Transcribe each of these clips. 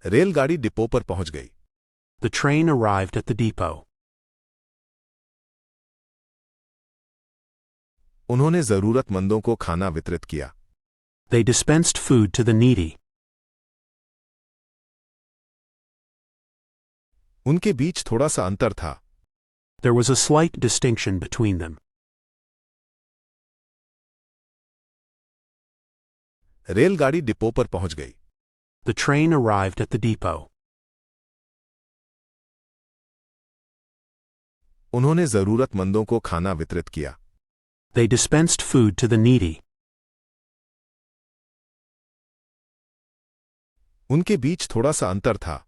रेलगाड़ी डिपो पर पहुंच गई। The train arrived at the depot. उन्होंने जरूरतमंदों को खाना वितरित किया। They dispensed food to the needy. उनके बीच थोड़ा सा अंतर था। There was a slight distinction between them. रेलगाड़ी डिपो पर पहुंच गई। The train arrived at the depot. उन्होंने जरूरतमंदों को खाना वितरित किया। They dispensed food to the needy. उनके बीच थोड़ा सा अंतर था।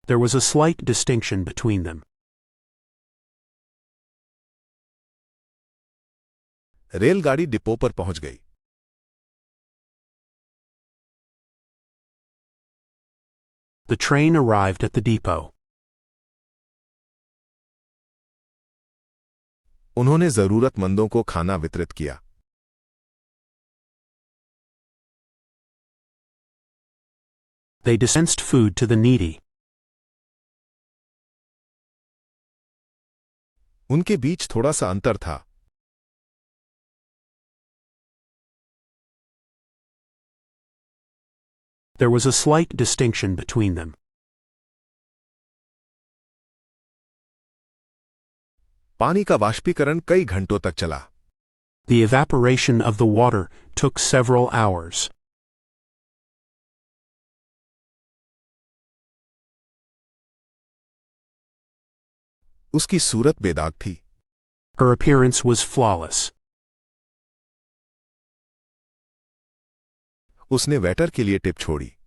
There was a slight distinction between them. रेलगाड़ी डिपो पर पहुंच गई। The train arrived at the depot. उन्होंने जरूरतमंदों को खाना वितरित किया। They dispensed food to the needy. उनके बीच थोड़ा सा अंतर था। There was a slight distinction between them. पानी का वाष्पीकरण कई घंटों तक चला। The evaporation of the water took several hours. उसकी सूरत बेदाग थी। Her appearance was flawless. उसने वेटर के लिए टिप छोड़ी।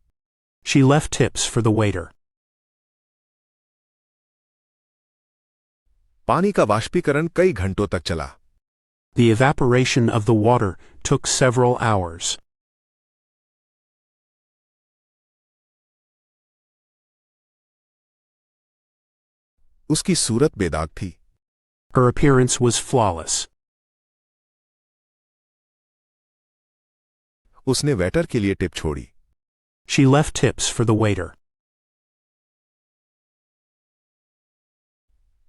She left tips for the waiter. पानी का वाष्पीकरण कई घंटों तक चला। The evaporation of the water took several hours. उसकी सूरत बेदाग थी। Her appearance was flawless. उसने वेटर के लिए टिप छोड़ी। She left tips for the waiter.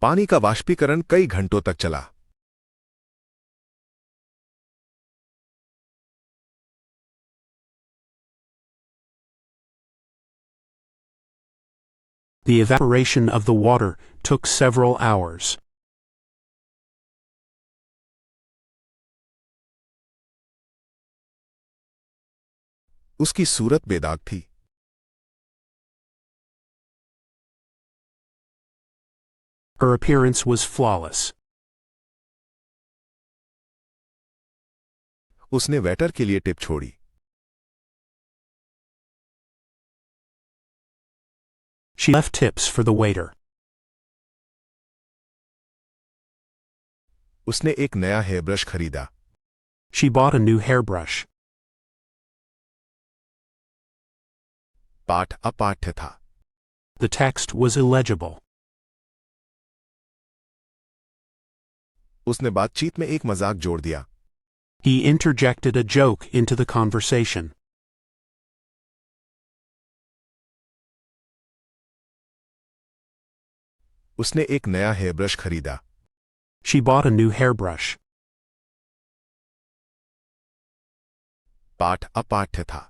पानी का वाष्पीकरण कई घंटों तक चला। The evaporation of the water took several hours. उसकी सूरत बेदाग थी। Her appearance was flawless. उसने वेटर के लिए टिप छोड़ी। She left tips for the waiter. उसने एक नया हेयर ब्रश खरीदा। She bought a new hairbrush. पाठ अपाठ्य था। The text was illegible. उसने बातचीत में एक मजाक जोड़ दिया। He interjected a joke into the conversation. उसने एक नया हेयर ब्रश खरीदा। She bought a new hairbrush. पाठ अपाठ्य था।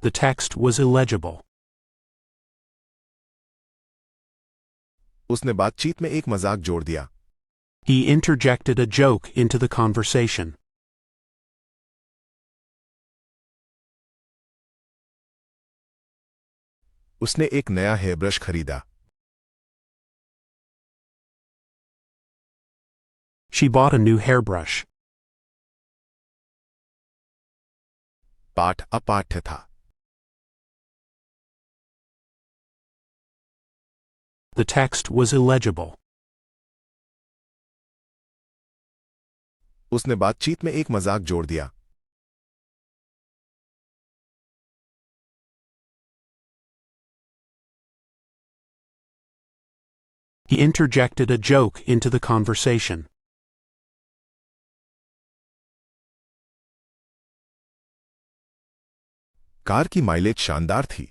The text was illegible. उसने बातचीत में एक मजाक जोड़ दिया। He interjected a joke into the conversation. उसने एक नया हेयर ब्रश खरीदा। She bought a new hairbrush. पाठ अपाठ्य था। The text was illegible. उसने बातचीत में एक मजाक जोड़ दिया। He interjected a joke into the conversation. Car की माइलेज शानदार थी।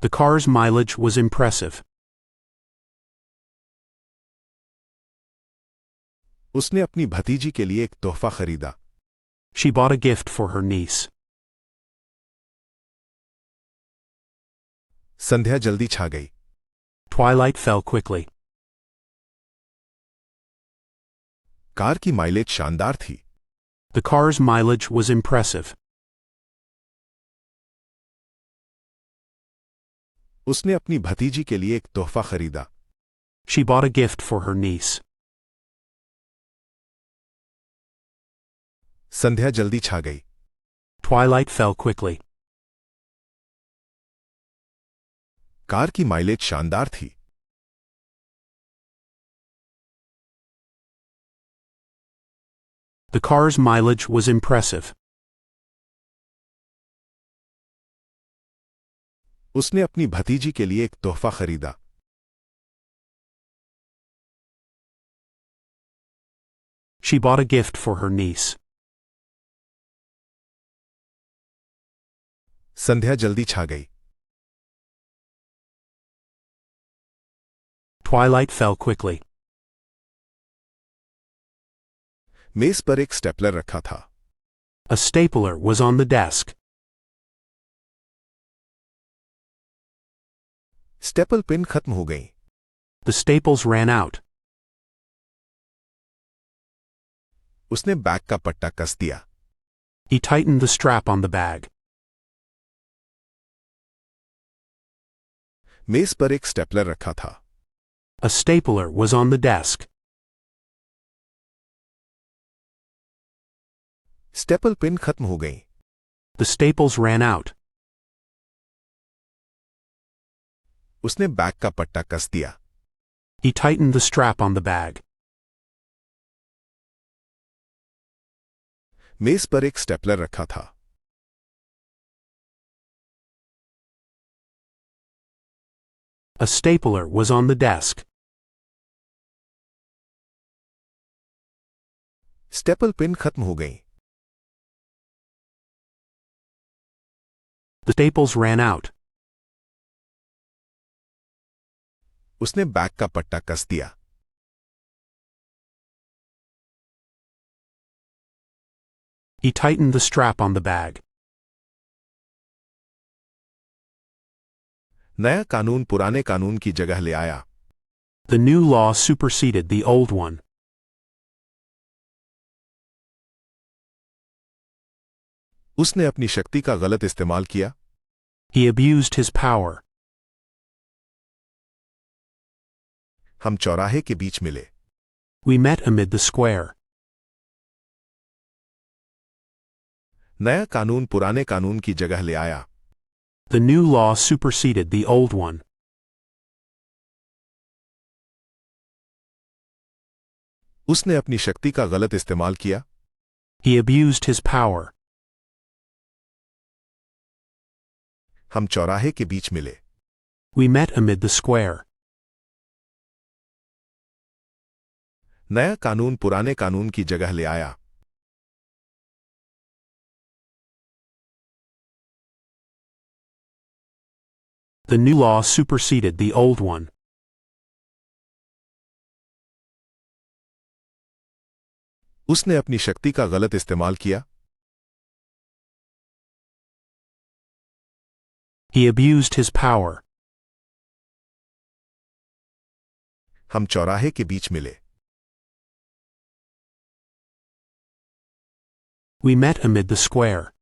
The car's mileage was impressive. उसने अपनी भतीजी के लिए एक तोहफा खरीदा. She bought a gift for her niece. संध्या जल्दी छा गई. Twilight fell quickly. कार की माइलेज शानदार थी. The car's mileage was impressive. उसने अपनी भतीजी के लिए एक तोहफा खरीदा. She bought a gift for her niece. संध्या जल्दी छा गई. Twilight fell quickly. कार की माइलेज शानदार थी. The car's mileage was impressive. उसने अपनी भतीजी के लिए एक तोहफा खरीदा. She bought a gift for her niece. संध्या जल्दी छा गई. Twilight fell quickly. मेज पर एक स्टेपलर रखा था. A stapler was on the desk. Staple pin खत्म हो गई. The staples ran out. उसने बैग का पट्टा कस दिया. He tightened the strap on the bag. मेज पर एक स्टेपलर रखा था. A stapler was on the desk. Staple pin खत्म हो गई. The staples ran out. उसने बैग का पट्टा कस दिया. He tightened the strap on the bag. मेज पर एक स्टेपलर रखा था. A stapler was on the desk. Staple pin खत्म हो गई. The staples ran out. उसने बैग का पट्टा कस दिया. He tightened the strap on the bag. नया कानून पुराने कानून की जगह ले आया. The new law superseded the old one. उसने अपनी शक्ति का गलत इस्तेमाल किया. He abused his power. हम चौराहे के बीच मिले. We met amid the square. नया कानून पुराने कानून की जगह ले आया. The new law superseded the old one. उसने अपनी शक्ति का गलत इस्तेमाल किया. He abused his power. हम चौराहे के बीच मिले. We met amid the square. नया कानून पुराने कानून की जगह ले आया. The new law superseded the old one. उसने अपनी शक्ति का गलत इस्तेमाल किया. He abused his power. हम चौराहे के बीच मिले. We met amid the square.